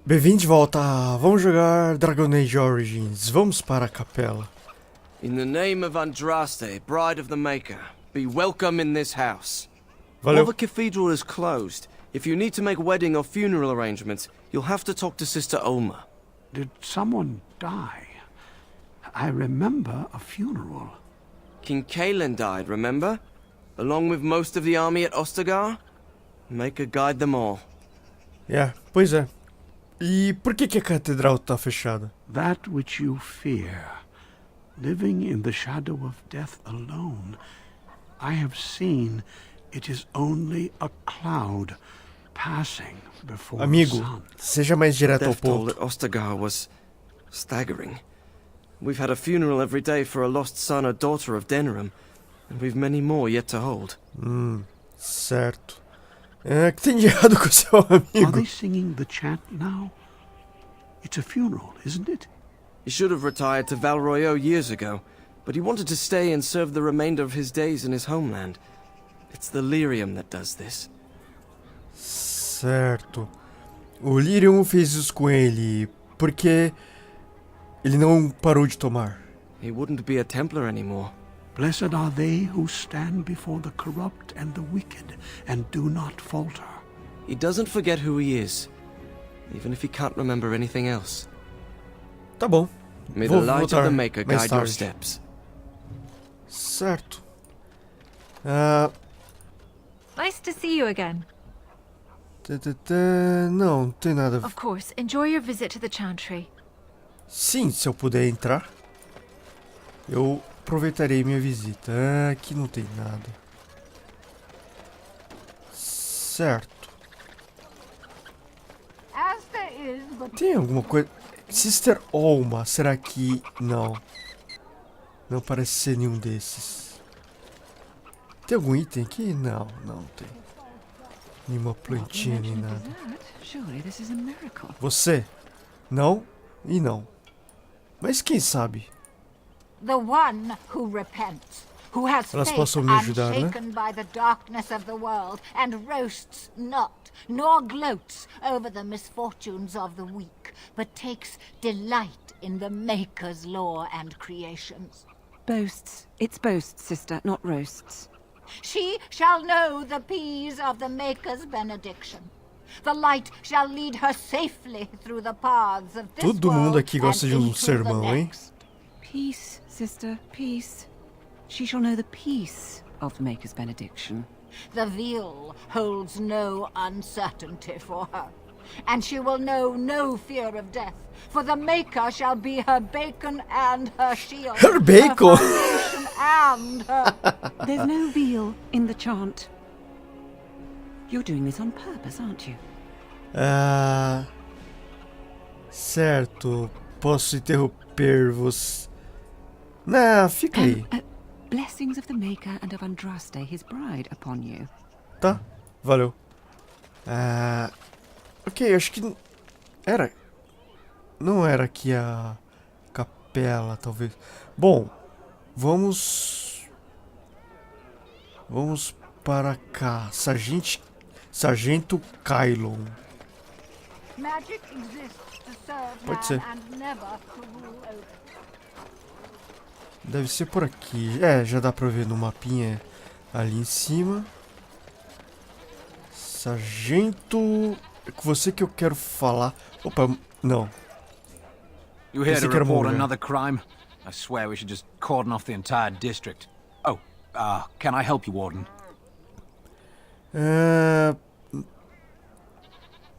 Bem-vindo de volta. Vamos jogar Dragon Age Origins. Vamos para a capela. In the name of Andraste, bride of the Maker, be welcome in this house. Valeu. While the cathedral is closed, if you need to make wedding or funeral arrangements, you'll have to talk to Sister Olma. Did someone die? I remember a funeral. King Kalen died, remember? Along with most of the army at Ostagar? Maker guide them all. Pois é. E por que a catedral tá fechada? That which you fear, living in the shadow of death alone, I have seen it is only a cloud passing before Amigo, the sun. seja mais direto ao Death toll ponto. at Ostagar was staggering. We've had a funeral every day for a lost son or daughter of Denerim, and we've many more yet to hold. Certo. O que tem de errado com o seu Are amigo? they singing the chant now? It's a funeral, isn't it? He should have retired to Valroyo years ago, but he wanted to stay and serve the remainder of his days in his homeland. It's the lyrium that does this. Certo. O Lyrium fez isso com ele porque ele não parou de tomar. He wouldn't be a Templar anymore. Blessed are they who stand before the corrupt and the wicked and do not falter. He doesn't forget who he is, even if he can't remember anything else. Tá bom. May Vou the light voltar of the Maker mais guide your tarde. steps. Certo. Nice to see you again. Não tem nada. Of course, enjoy your visit to the Chantry. Sim, se eu puder entrar, eu aproveitarei minha visita. Aqui não tem nada. Certo. Tem alguma coisa? Sister Olma, será que... Não. Não parece ser nenhum desses. Tem algum item aqui? Não, não tem. Nenhuma plantinha nem nada. Você? Não e não. Mas quem sabe? The one who repents, who has Elas faith possam me ajudar, né? unshaken by the darkness of the world, and roasts not, nor gloats over the misfortunes of the weak, but takes delight in the Maker's law and creations. Boasts. It's boasts, sister, not roasts. She shall know the peace of the Maker's benediction. The light shall lead her safely through the paths of this Todo mundo world aqui gosta and de into the sermão, hein? next. Peace, sister, peace. She shall know the peace of the Maker's benediction. The veil holds no uncertainty for her, and she will know no fear of death, for the Maker shall be her bacon and her shield. Her bacon? Her foundation and her... There's no veal in the chant. You're doing this on purpose, aren't you? Certo. Posso interromper você? Não, fica aí. Blessings of the Maker and of Andraste, his bride, upon you. Tá, valeu. Ok, acho que era. Não era aqui a capela, talvez. Bom, vamos para cá. Sargento Kylon. Magic exists to serve Pode ser. man and never to rule over. Deve ser por aqui. Já dá pra ver no mapinha ali em cima. Sargento... É com você que eu quero falar. Opa, não. You here Pensei to que era report Morgan. another crime? I swear we should just cordon off the entire district. Oh, can I help you, Warden?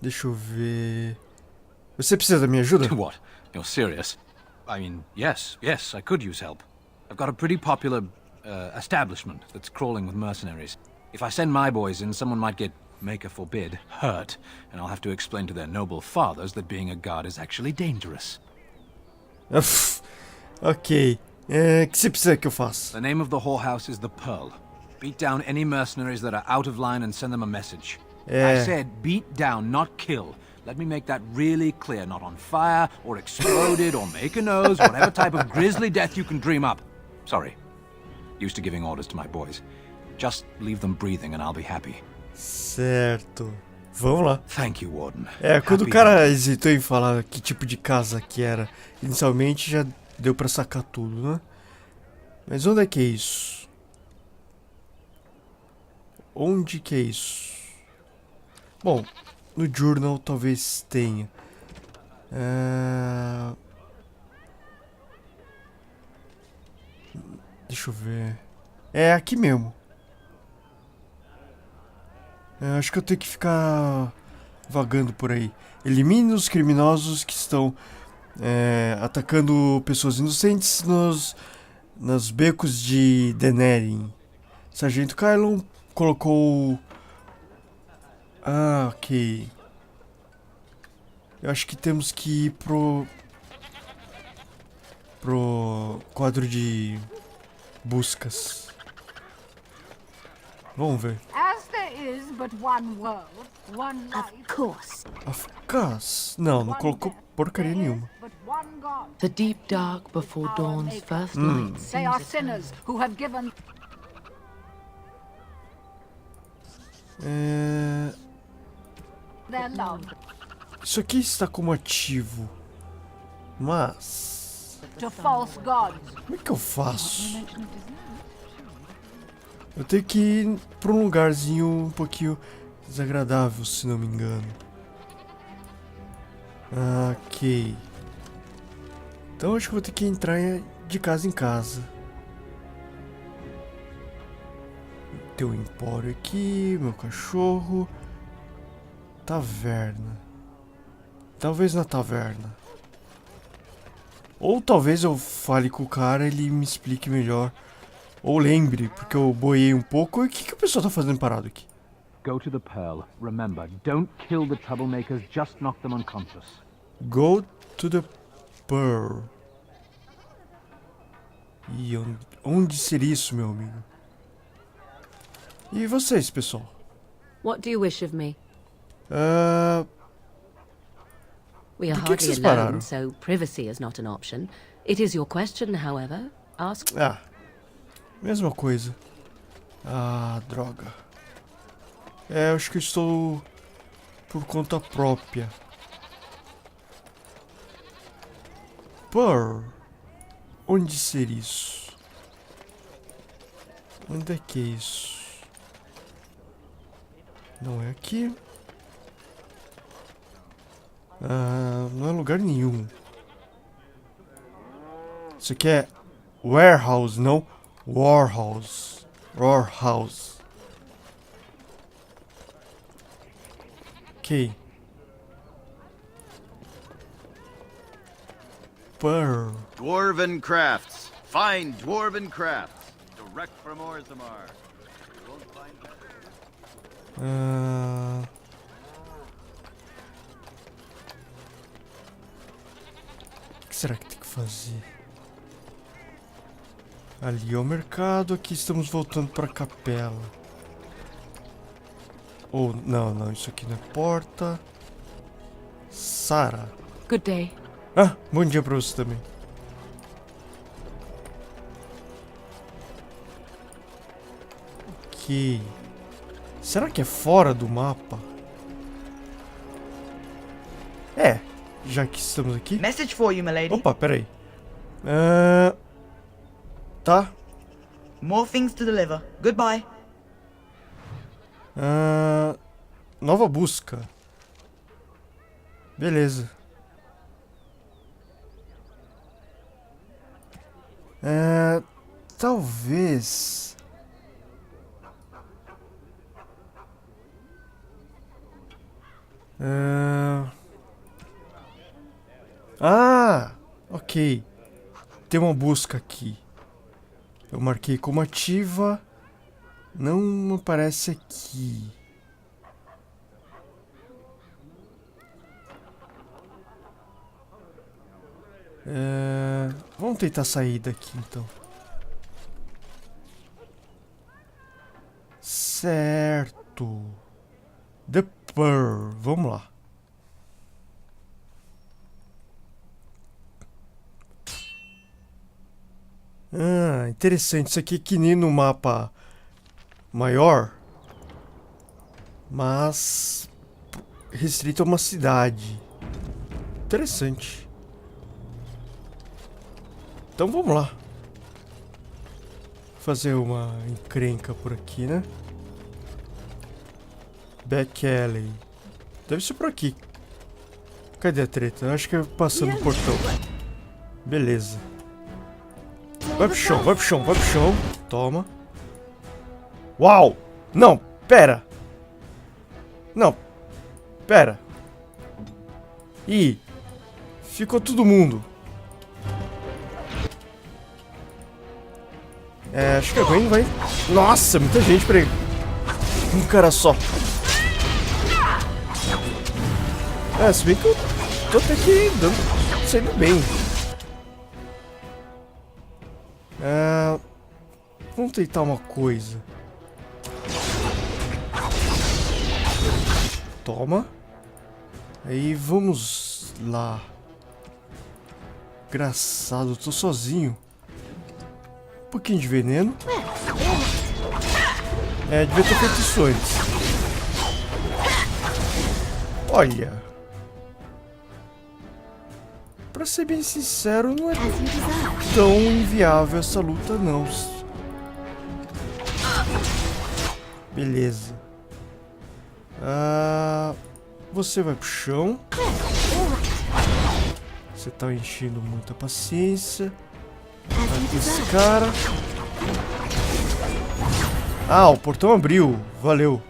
Deixa eu ver... Você precisa da minha ajuda? What? You're serious? I mean, yes, I could use help. I've got a pretty popular, establishment that's crawling with mercenaries. If I send my boys in, someone might get, Maker forbid, hurt, and I'll have to explain to their noble fathers that being a guard is actually dangerous. Ok. O que você precisa que eu faça? The name of the whorehouse is the Pearl. Beat down any mercenaries that are out of line and send them a message. I said beat down, not kill. Let me make that really clear. Not on fire, or exploded, or make a nose, whatever type of grisly death you can dream up. Sorry. Used to giving orders to my boys. Just leave them breathing and I'll be happy. Certo. Vamos lá. Thank you, Warden. É, quando o Happy cara hunting. hesitou em falar que tipo de casa que era, inicialmente já deu pra sacar tudo, né? Mas onde é que é isso? Onde que é isso? Bom, no journal talvez tenha. Deixa eu ver. É aqui mesmo. Acho que eu tenho que ficar vagando por aí. Elimine os criminosos que estão atacando pessoas inocentes nos becos de Denerim. Sargento Kylon colocou... Ah, ok. Eu acho que temos que ir pro quadro de buscas. Vamos ver. As there is but one world, one life, Of course. Of course. Não colocou porcaria nenhuma. but one God. The deep dark before dawn's first light They seems are eternal. sinners who have given their love Isso aqui está como ativo. Mas... to false gods. como é que eu faço? Eu tenho que ir pra um lugarzinho um pouquinho desagradável, se não me engano. Ok. Então acho que vou ter que entrar de casa em casa. Tem um empório aqui, meu cachorro. Taverna. Talvez na taverna. Ou talvez eu fale com o cara e ele me explique melhor. Ou lembre, porque eu boiei um pouco. E o que o pessoal tá fazendo parado aqui? Go to the Pearl. Remember, don't kill the troublemakers, just knock them unconscious. Go to the Pearl. E onde seria isso, meu amigo? E vocês, pessoal? What do you wish of me? We are Por que hardly vocês alone, pararam? so privacy is not an option. It is your question, however. Ask. Ah, mesma coisa. Ah, droga. Eu acho que eu estou por conta própria. Pearl. Onde seria isso? Onde é que é isso? Não é aqui. Não é lugar nenhum. Isso aqui é warehouse, não warehouse. Warehouse. Ok. Pearl. Dwarven crafts. Fine dwarven crafts. Direct from Orzammar. You won't find better. O que será que tem que fazer? Ali é o mercado, aqui estamos voltando para a capela. Ou, não, isso aqui não é porta. Sara. Good day. Ah, bom dia pra você também. Ok. Será que é fora do mapa? É, já que estamos aqui. Message for you, my lady. Opa, peraí. Tá. More things to deliver. Goodbye. Nova busca. Beleza. Talvez. Ok. Tem uma busca aqui. Eu marquei como ativa. Não aparece aqui. Vamos tentar sair daqui então. Certo. The Pearl. Vamos lá. Interessante. Isso aqui é que nem no mapa maior. Mas restrito a uma cidade. Interessante. Então vamos lá. Fazer uma encrenca por aqui, né? Back alley. Deve ser por aqui. Cadê a treta? Acho que é passando o portão. Beleza. Vai pro chão, vai pro chão, vai pro chão. Toma. Uau! Não, pera. Não. Pera. Ih. Ficou todo mundo. É, acho que alguém não vai... Nossa, muita gente pra um cara só. É, se bem que eu tô até aqui saindo bem. É, vamos tentar uma coisa. Toma. Aí vamos lá. Engraçado, eu tô sozinho. Um pouquinho de veneno. É, devia ter feito isso antes. Olha. Pra ser bem sincero, não é tão inviável essa luta, não. Beleza. Você vai pro chão. Você tá enchendo muita paciência. Aqui esse cara. Ah, o portão abriu. Valeu.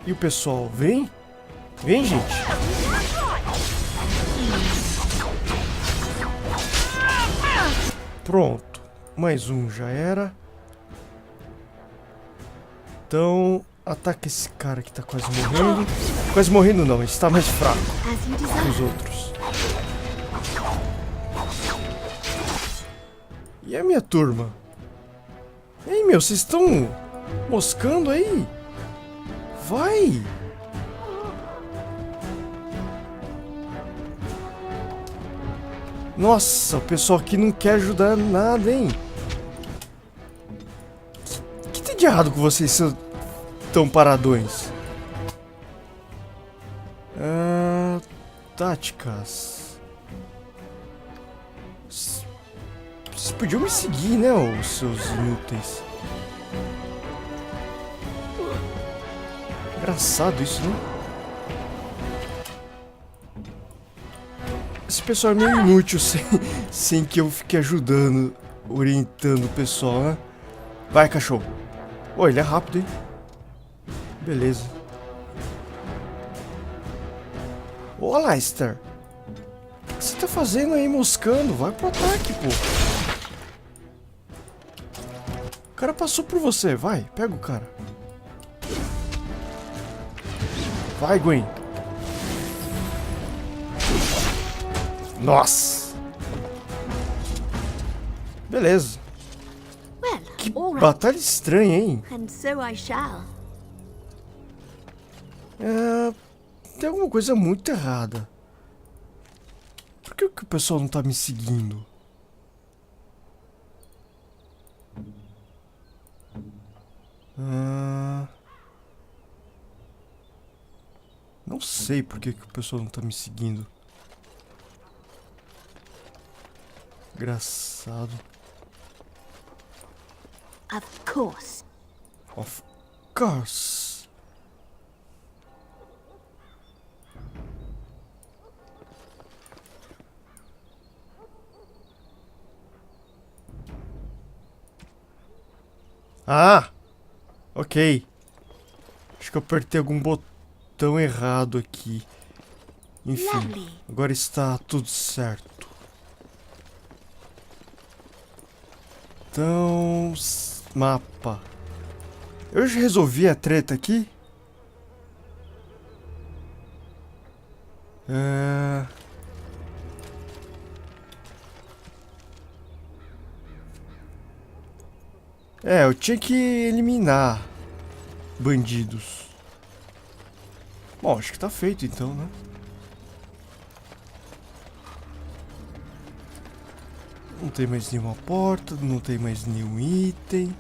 E o pessoal, vem? Vem, gente. Pronto. Mais um já era. Então, ataca esse cara que tá quase morrendo. Quase morrendo não, ele está mais fraco que os outros. E a minha turma? Ei, meu, vocês estão moscando aí? Vai! Nossa, o pessoal aqui não quer ajudar nada, hein? O que tem de errado com vocês, seus tão paradões? Táticas. Vocês podiam me seguir, né, os seus inúteis? Engraçado isso, né? Esse pessoal é meio inútil sem que eu fique ajudando, orientando o pessoal, né? Vai, cachorro. Ô, ele é rápido, hein? Beleza. Ô, Leicester. O que você tá fazendo aí, moscando? Vai pro ataque, pô. O cara passou por você. Vai, pega o cara. Vai, Gwen. Nossa. Beleza. Que batalha estranha, hein? Tem alguma coisa muito errada. Por que o pessoal não tá me seguindo? Não sei por que o pessoal não tá me seguindo. Engraçado. Of course. Of course. Ah! Ok. Acho que eu apertei algum botão errado aqui. Enfim, agora está tudo certo. Então... mapa. Eu já resolvi a treta aqui? Eu tinha que eliminar bandidos. Bom, acho que tá feito então, né? Não tem mais nenhuma porta, não tem mais nenhum item.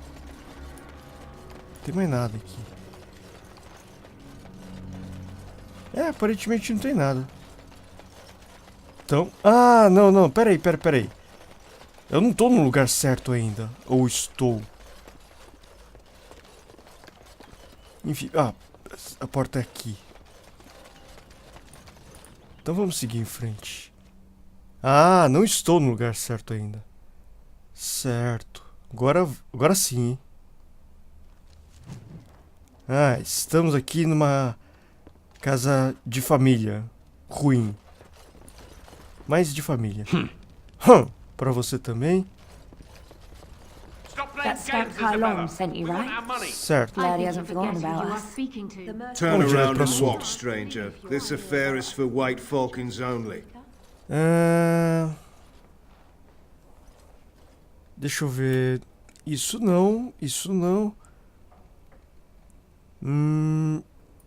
tem mais nada aqui. É, aparentemente não tem nada. Então... Ah, não. Peraí. Eu não tô no lugar certo ainda. Ou estou? Enfim... Ah, a porta é aqui. Então vamos seguir em frente. Ah, não estou no lugar certo ainda. Certo. Agora sim, hein? Ah, estamos aqui numa casa de família. Ruim. Mas de família. Pra você também. That scamp Kylon sent you, right? Certo. Glad he hasn't forgotten about us. Turn Vamos direto around pro and assunto. walk, stranger. This affair is for white falcons only. Deixa eu ver. Isso não.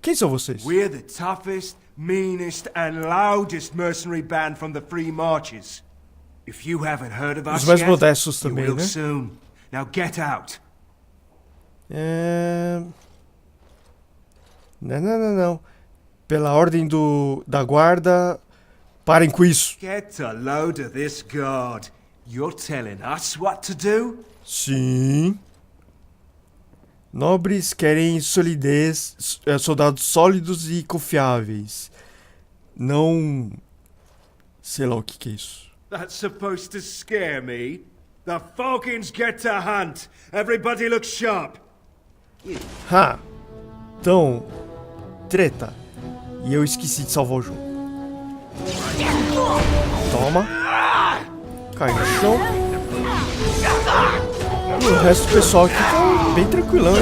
Quem são vocês? We're the toughest, meanest, and loudest mercenary band from the Free Marches. If you haven't heard of us Os mais yet, modestos you também, will né? soon. Now get out. Não. Pela ordem da guarda, parem com isso. Get a load of this guard. You're telling us what to do? Sim. Nobres querem solidez, soldados sólidos e confiáveis. Não... Sei lá o que é isso. That's supposed to scare me. The falcons get to hunt. Everybody look sharp. Ha! Então... Treta. E eu esqueci de salvar o jogo. Toma. Cai no chão. E o resto do pessoal aqui tá bem tranquilão, né?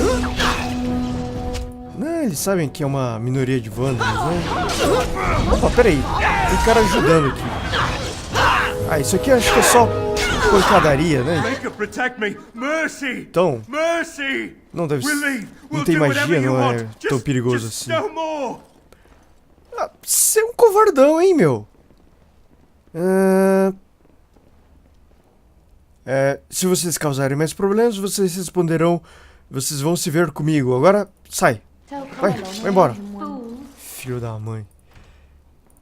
Não, eles sabem que é uma minoria de vândalos, né? Opa, peraí. Tem cara ajudando aqui. Ah, isso aqui eu acho que é só pancadaria, né? Então... Não deve ser... Não tem magia, não é tão perigoso assim. Ah, você é um covardão, hein, meu? Se vocês causarem mais problemas, vocês responderão. Vocês vão se ver comigo. Agora, sai. Vai embora. Filho da mãe.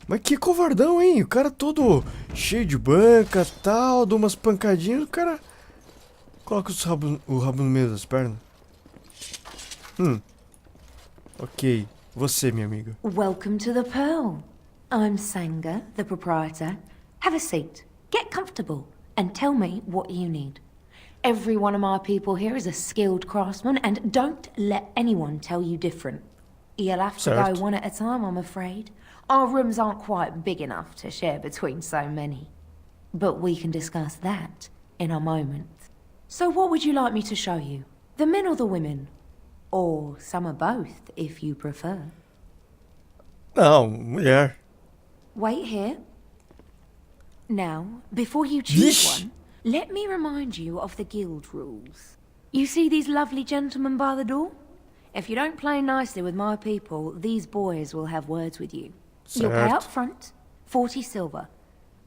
Mas que covardão, hein? O cara todo cheio de banca, tal, dá umas pancadinhas, o cara coloca o rabo no meio das pernas. Ok. Você, minha amiga. Welcome to the Pearl. I'm Sanga, the proprietor. Have a seat, get comfortable, and tell me what you need. Every one of my people here is a skilled craftsman, and don't let anyone tell you different. You'll have to go one at a time, I'm afraid. Our rooms aren't quite big enough to share between so many. But we can discuss that in a moment. So what would you like me to show you? The men or the women? Or some of both, if you prefer. Não, mulher. Wait here. Now, before you choose one, let me remind you of the guild rules. You see these lovely gentlemen by the door? If you don't play nicely with my people, these boys will have words with you. You'll pay up front, 40 silver.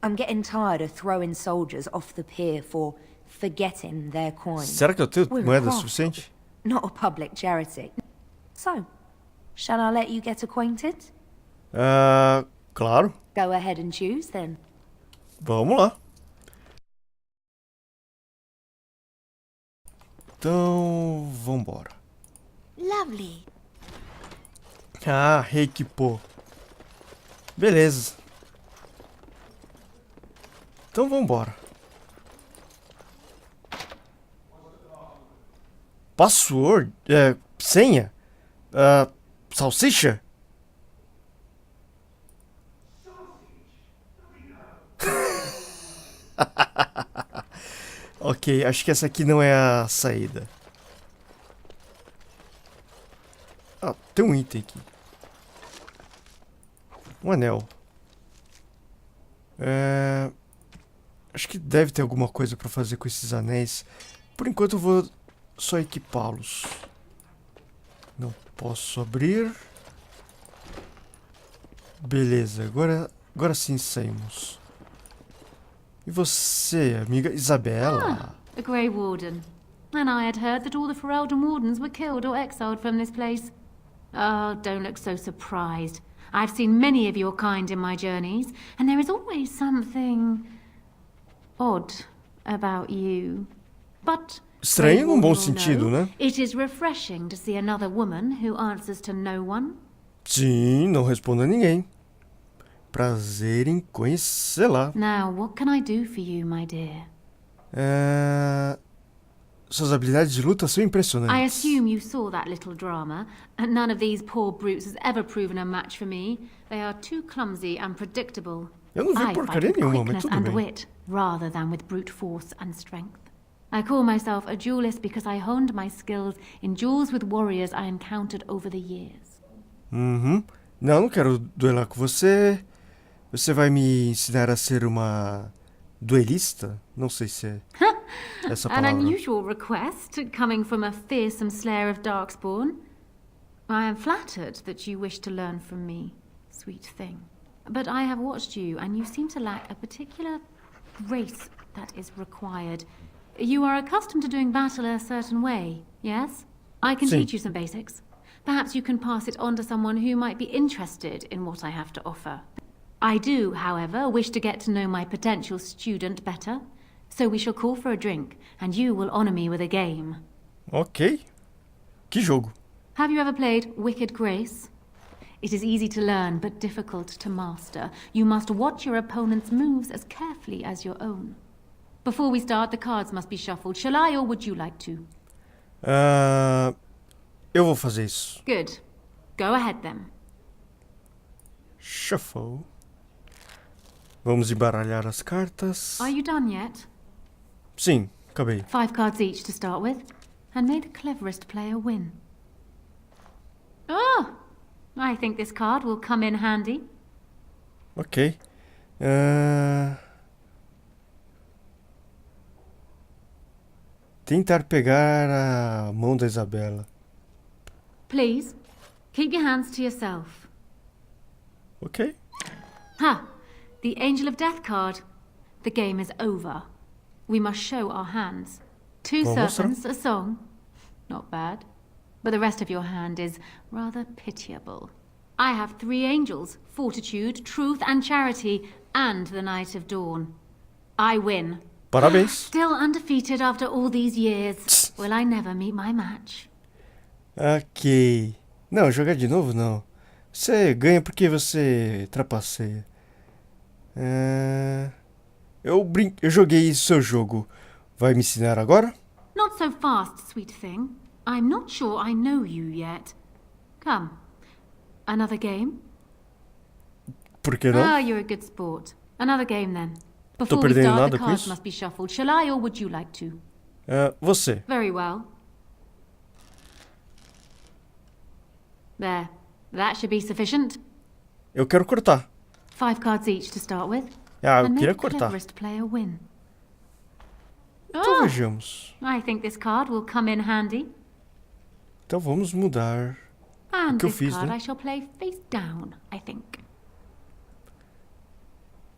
I'm getting tired of throwing soldiers off the pier for forgetting their coins. Será que eu tenho moeda suficiente? Not a public charity. So, shall I let you get acquainted? Claro. Go ahead and choose then. Vamos lá. Então, vambora. Lovely. Ah, reequipou. Beleza. Então vambora. Password? Senha? Salsicha? Ok, acho que essa aqui não é a saída. Ah, tem um item aqui. Um anel. Acho que deve ter alguma coisa pra fazer com esses anéis. Por enquanto eu vou só equipá-los. Não posso abrir. Beleza, agora sim saímos. E você, amiga Isabela? The Grey Warden. And I had heard that all the Ferelden wardens were killed or exiled from this place. Oh, don't look so surprised. I've seen many of your kind in my journeys, and there is always something odd about you. But estranho num bom sentido, né? it is refreshing to see another woman who answers to no one. Sim, não respondo a ninguém. Prazer em conhecê-la. Now, what can I do for you, my dear? Suas habilidades de luta são impressionantes. I assume you saw that little drama. None of these poor brutes has ever proven a match for me. They are too clumsy and predictable. Eu não vi porcaria nenhuma, mas tudo and bem. wit, rather than with brute force and strength. I call myself a duelist because I honed my skills in duels with warriors I encountered over the years. Não, não quero duelar com você. Você vai me ensinar a ser uma duelista? Não sei se é essa An palavra. unusual request, coming from a fearsome slayer of Darkspawn. I am flattered that you wish to learn from me, sweet thing. But I have watched you, and you seem to lack a particular grace that is required. You are accustomed to doing battle a certain way, yes? I can Sim. teach you some basics. Perhaps you can pass it on to someone who might be interested in what I have to offer. I do, however, wish to get to know my potential student better. So we shall call for a drink, and you will honor me with a game. Ok. Que jogo? Have you ever played Wicked Grace? It is easy to learn, but difficult to master. You must watch your opponent's moves as carefully as your own. Before we start, the cards must be shuffled. Shall I, or would you like to? Eu vou fazer isso. Good. Go ahead, then. Shuffle. Vamos embaralhar as cartas. Are you done yet? Sim, acabei. 5 cards each to start with, and may the cleverest player win. Oh! I think this card will come in handy. Ok. Tentar pegar a mão da Isabela. Please, keep your hands to yourself. Ok. Ha! The Angel of Death card. The game is over. We must show our hands. 2 Vamos serpents, a song. Not bad. But the rest of your hand is rather pitiable. I have 3 angels, fortitude, truth and charity, and the Night of Dawn. I win. Parabéns. Still undefeated after all these years. Will I never meet my match? Ok. Não, jogar de novo não. Você ganha porque você trapaceia. Eu joguei seu jogo. Vai me ensinar agora? Not so fast, sweet thing. I'm not sure I know you yet. Come. Another game? Por que não? Ah, you're a good sport. Another game then. Tô Before we perdendo start, nada the com cards isso? must be shuffled. Shall I, or would you like to? Você. Very well. There. That should be sufficient. Eu quero cortar. 5 cards each to start with. Eu and may queria the cortar. cleverest player win. Então Ah, vejamos. I think this card will come in handy. Então vamos mudar And o que eu this fiz, card né? I shall play face down, I think.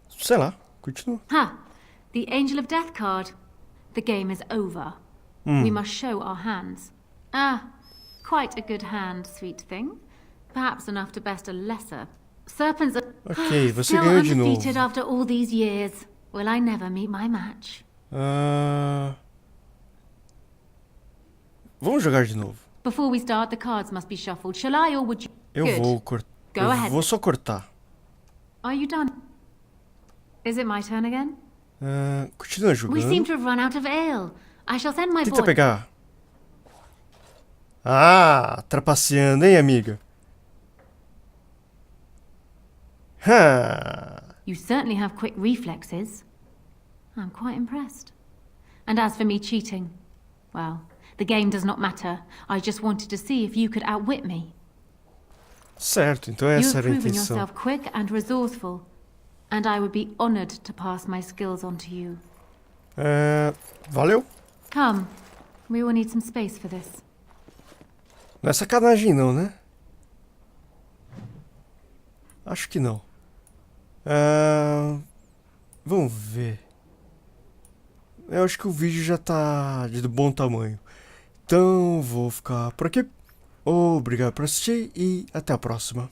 Sei lá, continua. Ha! The Angel of Death card. The game is over. We must show our hands. Ah, quite a good hand, sweet thing. Perhaps enough to best a lesser. Serpents are Ok, você still ganhou de novo. undefeated after all these years. Will I never meet my match? Vamos jogar de novo. Before we start, the cards must be shuffled. Shall I, or would you? Eu Good. vou cortar. Go Eu ahead. vou só cortar. Are you done? Is it my turn again? Continua We seem jogando. to have run out of ale. I shall send my Tenta boy. pegar. Ah, trapaceando, hein, amiga? You certainly have quick reflexes. I'm quite impressed. And as for me cheating, well, the game does not matter. I just wanted to see if you could outwit me. Certo, então You essa have era a proven intenção. yourself quick and resourceful, and I would be honored to pass my skills on to you. Valeu. Come, we will need some space for this. Não é sacanagem não, né? Acho que não. Vamos ver. Eu acho que o vídeo já tá de bom tamanho. Então vou ficar por aqui. Obrigado por assistir e até a próxima.